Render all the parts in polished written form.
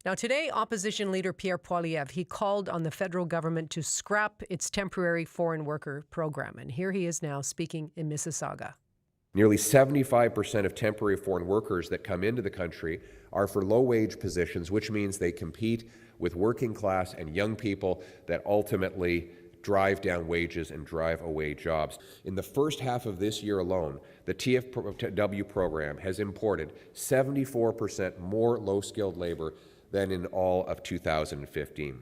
Now, today, opposition leader Pierre Poilievre, he called on the federal government to scrap its temporary foreign worker program. And here he is now speaking in Mississauga. Nearly 75% of temporary foreign workers that come into the country are for low-wage positions, which means they compete with working class and young people that ultimately drive down wages and drive away jobs. In the first half of this year alone, the TFW program has imported 74% more low-skilled labor than in all of 2015.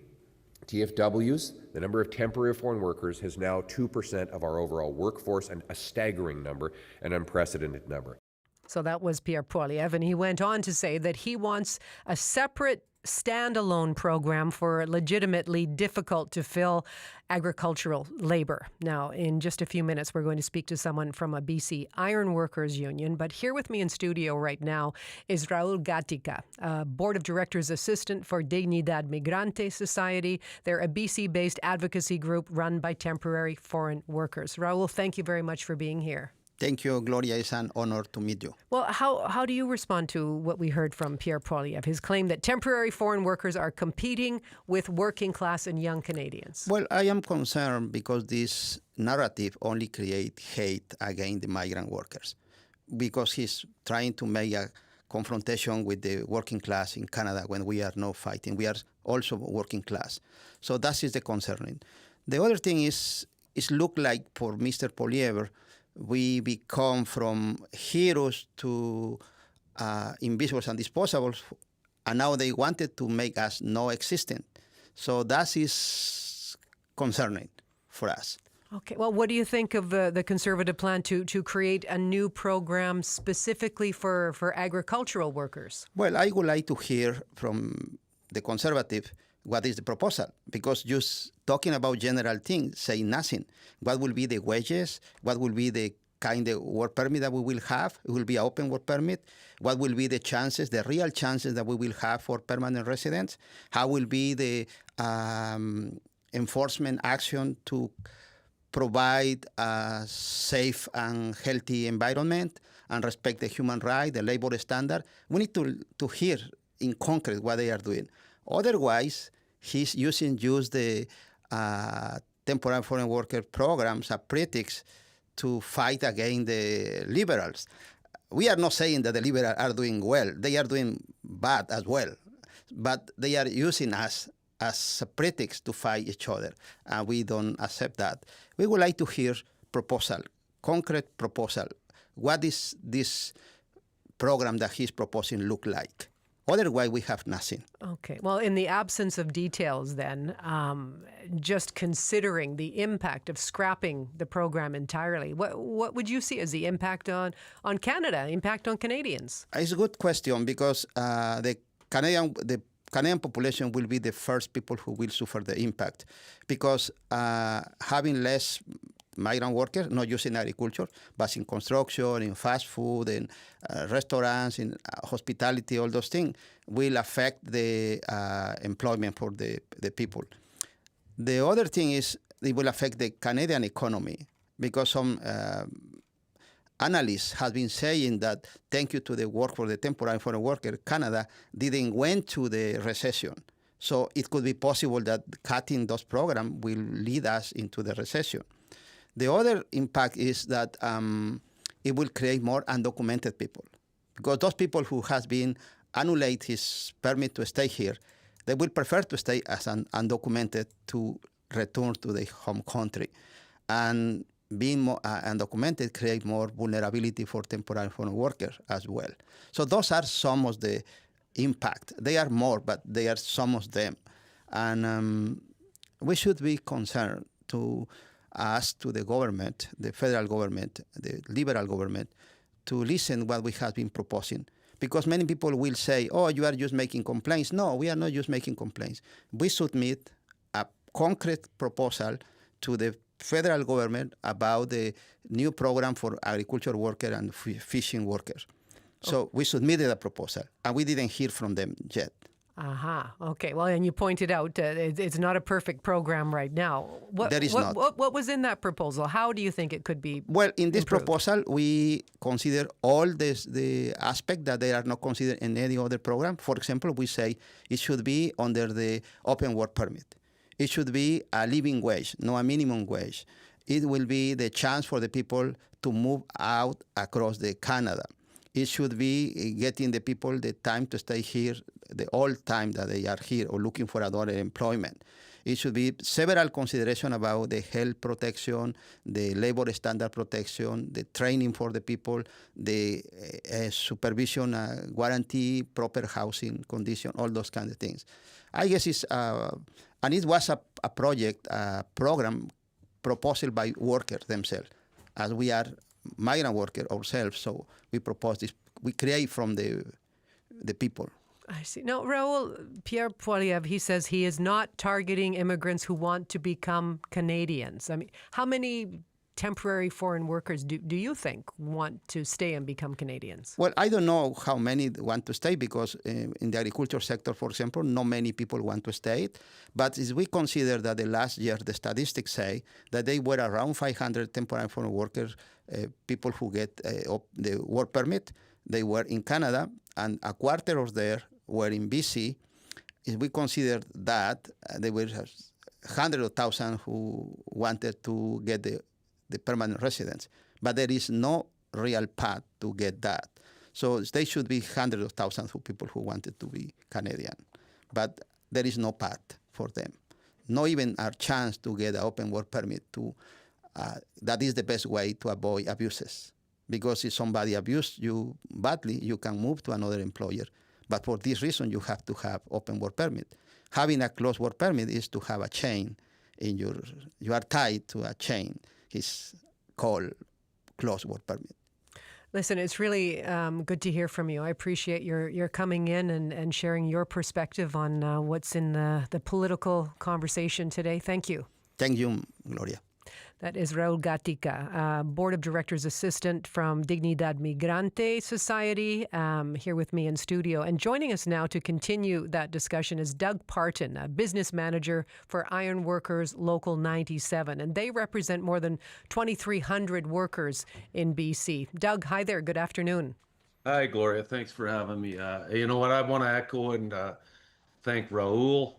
TFWs, the number of temporary foreign workers, is now 2% of our overall workforce, and a staggering number, an unprecedented number. So that was Pierre Poilievre, and he went on to say that he wants a separate standalone program for legitimately difficult to fill agricultural labor. Now, in just a few minutes, we're going to speak to someone from a BC Iron Workers Union. But here with me in studio right now is Raul Gatica, Board of Directors Assistant for Dignidad Migrante Society. They're a BC-based advocacy group run by temporary foreign workers. Raul, thank you very much for being here. Thank you, Gloria. It's an honor to meet you. Well, how do you respond to what we heard from Pierre Poilievre, his claim that temporary foreign workers are competing with working class and young Canadians? Well, I am concerned because this narrative only creates hate against the migrant workers, because he's trying to make a confrontation with the working class in Canada when we are not fighting. We are also working class. So that is the concerning. The other thing is look like for Mr. Poilievre, we become from heroes to invisibles and disposables, and now they wanted to make us non-existent. So that is concerning for us. Okay. Well, what do you think of the Conservative plan to create a new program specifically for agricultural workers? Well, I would like to hear from the Conservative what is the proposal, because just talking about general things, saying nothing. What will be the wages? What will be the kind of work permit that we will have? It will be an open work permit. What will be the chances, the real chances that we will have for permanent residents? How will be the enforcement action to provide a safe and healthy environment and respect the human rights, the labor standard? We need to hear in concrete what they are doing. Otherwise, he's using just the temporary foreign worker programs as pretext to fight against the liberals. We are not saying that the liberals are doing well. They are doing bad as well. But they are using us as a pretext to fight each other, and we don't accept that. We would like to hear proposal, concrete proposal. What is this program that he's proposing look like? Otherwise, we have nothing. Okay. Well, in the absence of details then, just considering the impact of scrapping the program entirely, what would you see as the impact on Canada, impact on Canadians? It's a good question, because the Canadian population will be the first people who will suffer the impact, because having less migrant workers, not just in agriculture, but in construction, in fast food, in restaurants, in hospitality, all those things, will affect the employment for the people. The other thing is it will affect the Canadian economy, because some analysts have been saying that thanks to the work for the temporary foreign worker, Canada didn't went to the recession. So it could be possible that cutting those programs will lead us into the recession. The other impact is that it will create more undocumented people, because those people who has been annulled his permit to stay here, they will prefer to stay as an undocumented to return to their home country. And being more undocumented create more vulnerability for temporary foreign workers as well. So those are some of the impact. They are more, but they are some of them. And we should be concerned to ask to the government, the federal government, the liberal government, to listen what we have been proposing. Because many people will say, oh, you are just making complaints. No, we are not just making complaints. We submit a concrete proposal to the federal government about the new program for agriculture workers and fishing workers. So we submitted a proposal, and we didn't hear from them yet. Aha. Okay. Well, and you pointed out it's not a perfect program right now. There is not. What was in that proposal? How do you think it could be Well, in this improved? proposal, we consider all the aspects that they are not considered in any other program. For example, we say it should be under the open work permit. It should be a living wage, not a minimum wage. It will be the chance for the people to move out across the Canada. It should be getting the people the time to stay here, the whole time that they are here or looking for another employment. It should be several considerations about the health protection, the labor standard protection, the training for the people, the supervision guarantee, proper housing condition, all those kind of things. I guess it's, and it was a project, a program proposed by workers themselves, as we are migrant workers ourselves. So we propose this, we create from the people. I see. Now, Raul Pierre Poilievre, he says he is not targeting immigrants who want to become Canadians. I mean, how many temporary foreign workers do you think want to stay and become Canadians? Well, I don't know how many want to stay because in the agriculture sector, for example, not many people want to stay. But as we consider that the last year, the statistics say that they were around 500 temporary foreign workers, people who get the work permit. They were in Canada, and a quarter of them were in BC. If we consider that, there were hundreds of thousands who wanted to get the permanent residence. But there is no real path to get that. So they should be hundreds of thousands of people who wanted to be Canadian. But there is no path for them. Not even a chance to get an open work permit. That is the best way to avoid abuses. Because if somebody abuses you badly, you can move to another employer. But for this reason, you have to have open work permit. Having a closed work permit is to have a chain in you are tied to a chain. It's called closed work permit. Listen, it's really good to hear from you. I appreciate your coming in and sharing your perspective on what's in the political conversation today. Thank you. Thank you, Gloria. That is Raul Gatica, Board of Directors Assistant from Dignidad Migrante Society, here with me in studio. And joining us now to continue that discussion is Doug Parton, a business manager for Iron Workers Local 97. And they represent more than 2,300 workers in BC. Doug, hi there. Good afternoon. Hi, Gloria. Thanks for having me. You know what? I want to echo and thank Raul.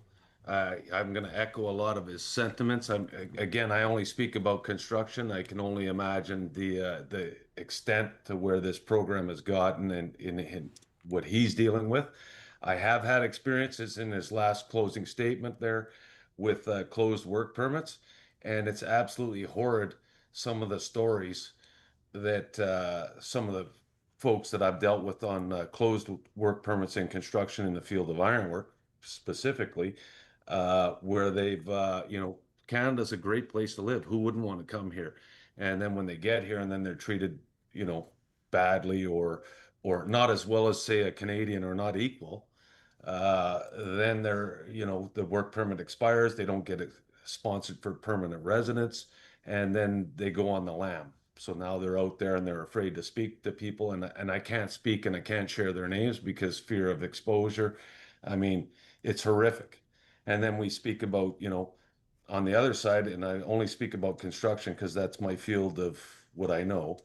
I'm going to echo a lot of his sentiments. Again, I only speak about construction. I can only imagine the extent to where this program has gotten and in what he's dealing with. I have had experiences in his last closing statement there with closed work permits, and it's absolutely horrid, some of the stories that some of the folks that I've dealt with on closed work permits in construction in the field of ironwork specifically, where they've, Canada's a great place to live. Who wouldn't want to come here? And then when they get here and then they're treated, badly or not as well as, say, a Canadian or not equal, then they're, the work permit expires. They don't get sponsored for permanent residence, and then they go on the lam. So now they're out there and they're afraid to speak to people, and I can't speak and I can't share their names because fear of exposure. I mean, it's horrific. And then we speak about, on the other side, and I only speak about construction because that's my field of what I know.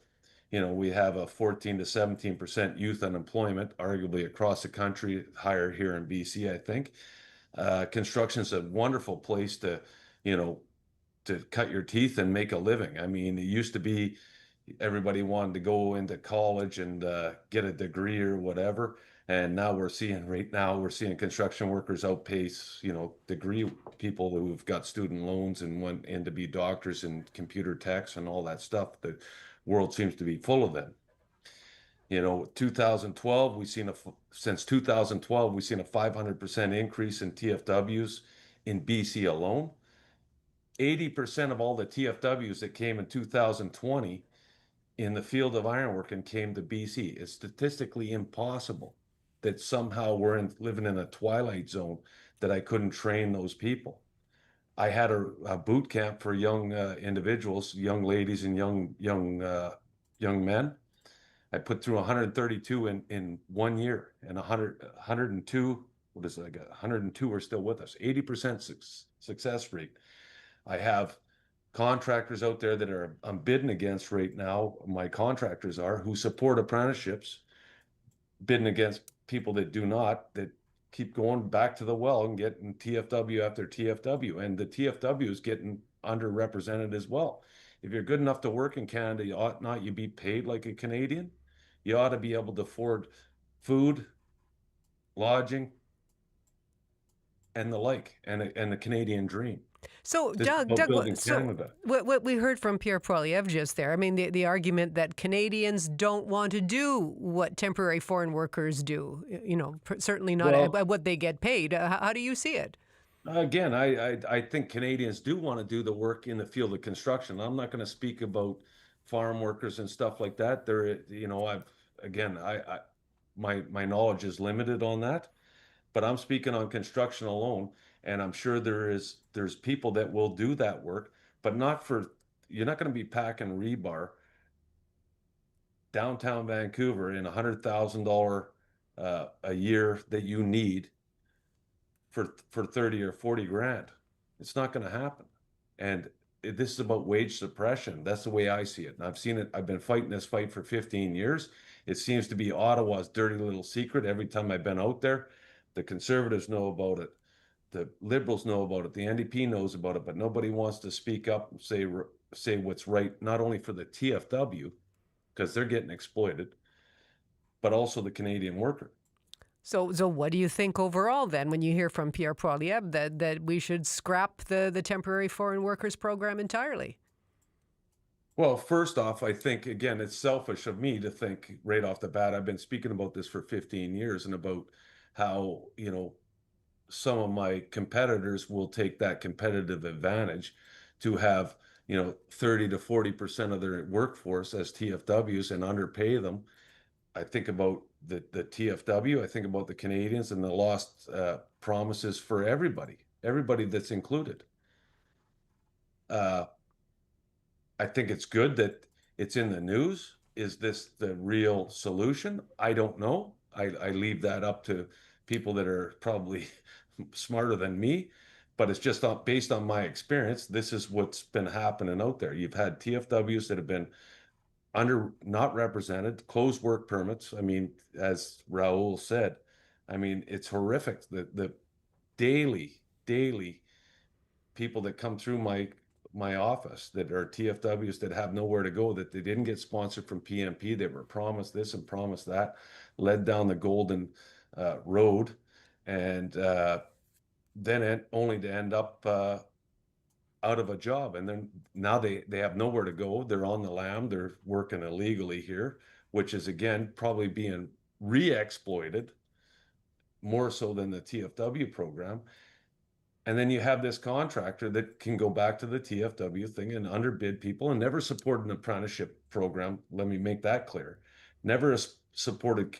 We have a 14 to 17% youth unemployment, arguably across the country, higher here in BC, I think. Construction is a wonderful place to cut your teeth and make a living. I mean, it used to be everybody wanted to go into college and get a degree or whatever. And now we're seeing construction workers outpace, degree people who've got student loans and went in to be doctors and computer techs and all that stuff. The world seems to be full of them. 2012, since 2012, we've seen a 500% increase in TFWs in BC alone. 80% of all the TFWs that came in 2020 in the field of ironworking came to BC. It's statistically impossible that somehow we're living in a twilight zone that I couldn't train those people. I had a boot camp for young individuals, young ladies and young men. I put through 132 in 1 year, and 102 what is it? I got 102 are still with us, 80% success rate. I have contractors out there that I'm bidding against right now. My contractors are who support apprenticeships, bidding against people that do not, that keep going back to the well and getting TFW after TFW. And the TFW is getting underrepresented as well. If you're good enough to work in Canada, you ought not you be paid like a Canadian. You ought to be able to afford food, lodging, and the like, and the Canadian dream. So, This is Doug, about building so Canada. what we heard from Pierre Poilievre just there, I mean, the argument that Canadians don't want to do what temporary foreign workers do, certainly not Well, what they get paid. How do you see it? again, I think Canadians do want to do the work in the field of construction. I'm not going to speak about farm workers and stuff like that. My knowledge is limited on that, but I'm speaking on construction alone, and I'm sure there's people that will do that work, but you're not going to be packing rebar downtown Vancouver in $100,000 a year that you need for 30 or 40 grand. It's not going to happen. And this is about wage suppression. That's the way I see it. And I've seen it. I've been fighting this fight for 15 years. It seems to be Ottawa's dirty little secret. Every time I've been out there, the Conservatives know about it. The Liberals know about it. The NDP knows about it, but nobody wants to speak up and say what's right, not only for the TFW, because they're getting exploited, but also the Canadian worker. So what do you think overall then when you hear from Pierre Poilievre that we should scrap the temporary foreign workers program entirely? Well, first off, I think, again, it's selfish of me to think right off the bat. I've been speaking about this for 15 years and about how, some of my competitors will take that competitive advantage to have, 30 to 40% of their workforce as TFWs and underpay them. I think about the TFW, I think about the Canadians and the lost promises for everybody that's included. I think it's good that it's in the news. Is this the real solution? I don't know. I leave that up to people that are probably smarter than me, but it's just based on my experience. This is what's been happening out there. You've had TFWs that have been not represented, closed work permits. I mean, as Raul said, I mean, it's horrific. The daily people that come through my office that are TFWs that have nowhere to go, that they didn't get sponsored from PMP, they were promised this and promised that, led down the golden road, and then only to end up out of a job. And then now they have nowhere to go. They're on the lam. They're working illegally here, which is, again, probably being re-exploited more so than the TFW program. And then you have this contractor that can go back to the TFW thing and underbid people and never support an apprenticeship program. Let me make that clear. Never supported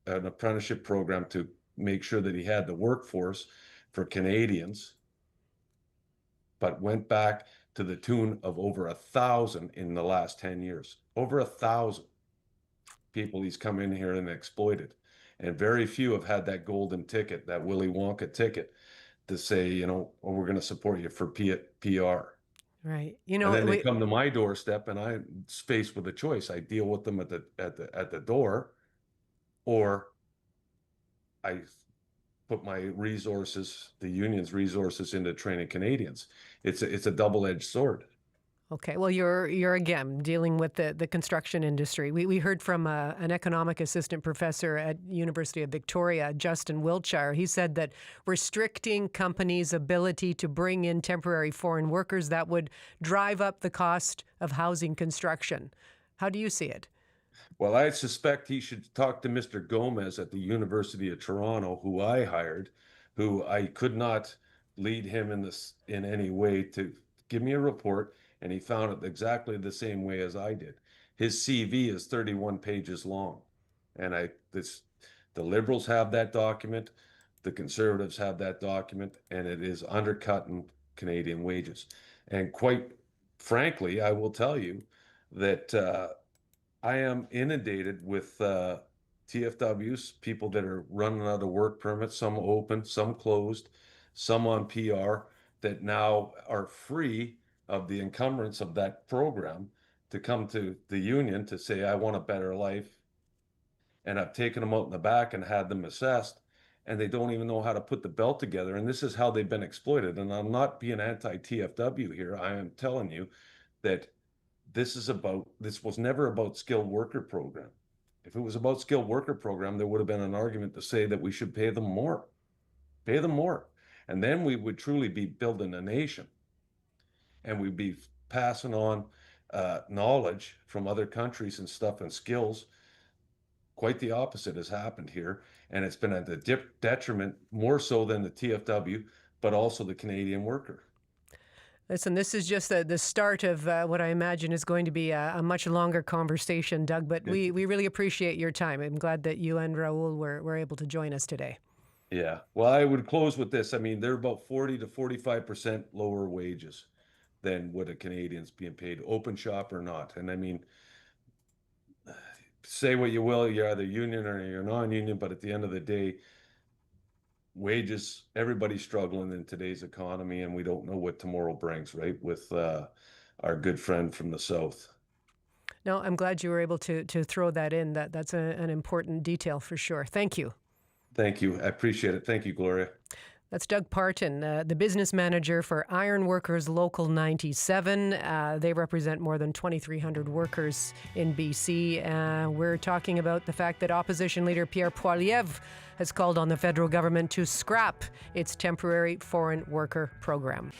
an apprenticeship program to make sure that he had the workforce for Canadians, but went back to the tune of over 1,000 in the last 10 years. Over 1,000 people he's come in here and exploited. And very few have had that golden ticket, that Willy Wonka ticket, to say, we're going to support you for PR. Right. And then they come to my doorstep, and I'm faced with a choice. I deal with them at the door, or I put my resources, the union's resources, into training Canadians. It's a double-edged sword. Okay, well, you're again dealing with the construction industry. We heard from an economic assistant professor at University of Victoria, Justin Wiltshire. He said that restricting companies' ability to bring in temporary foreign workers, that would drive up the cost of housing construction. How do you see it? Well, I suspect he should talk to Mr. Gomez at the University of Toronto, who I hired, who I could not lead him in any way to give me a report, and he found it exactly the same way as I did. His CV is 31 pages long, and the Liberals have that document, the Conservatives have that document, and it is undercutting Canadian wages. And quite frankly, I will tell you that I am inundated with TFWs, people that are running out of work permits, some open, some closed, some on PR, that now are free of the encumbrance of that program to come to the union to say, I want a better life. And I've taken them out in the back and had them assessed, and they don't even know how to put the belt together. And this is how they've been exploited. And I'm not being anti-TFW here. I am telling you that this was never about skilled worker program. If it was about skilled worker program, there would have been an argument to say that we should pay them more. Pay them more. And then we would truly be building a nation. And we'd be passing on knowledge from other countries and stuff and skills. Quite the opposite has happened here. And it's been at the detriment, more so than the TFW, but also the Canadian worker. Listen, this is just the start of what I imagine is going to be a much longer conversation, Doug, but we really appreciate your time. I'm glad that you and Raul were able to join us today. Yeah. Well, I would close with this. I mean, they're about 40 to 45% lower wages than what a Canadian's being paid, open shop or not. And I mean, say what you will, you're either union or you're non-union, but at the end of the day, wages, everybody's struggling in today's economy, and we don't know what tomorrow brings, right? With our good friend from the South. No, I'm glad you were able to throw that in. That's an important detail for sure. Thank you. Thank you. I appreciate it. Thank you, Gloria. That's Doug Parton, the business manager for Iron Workers Local 97. They represent more than 2,300 workers in BC. We're talking about the fact that opposition leader Pierre Poilievre has called on the federal government to scrap its temporary foreign worker program.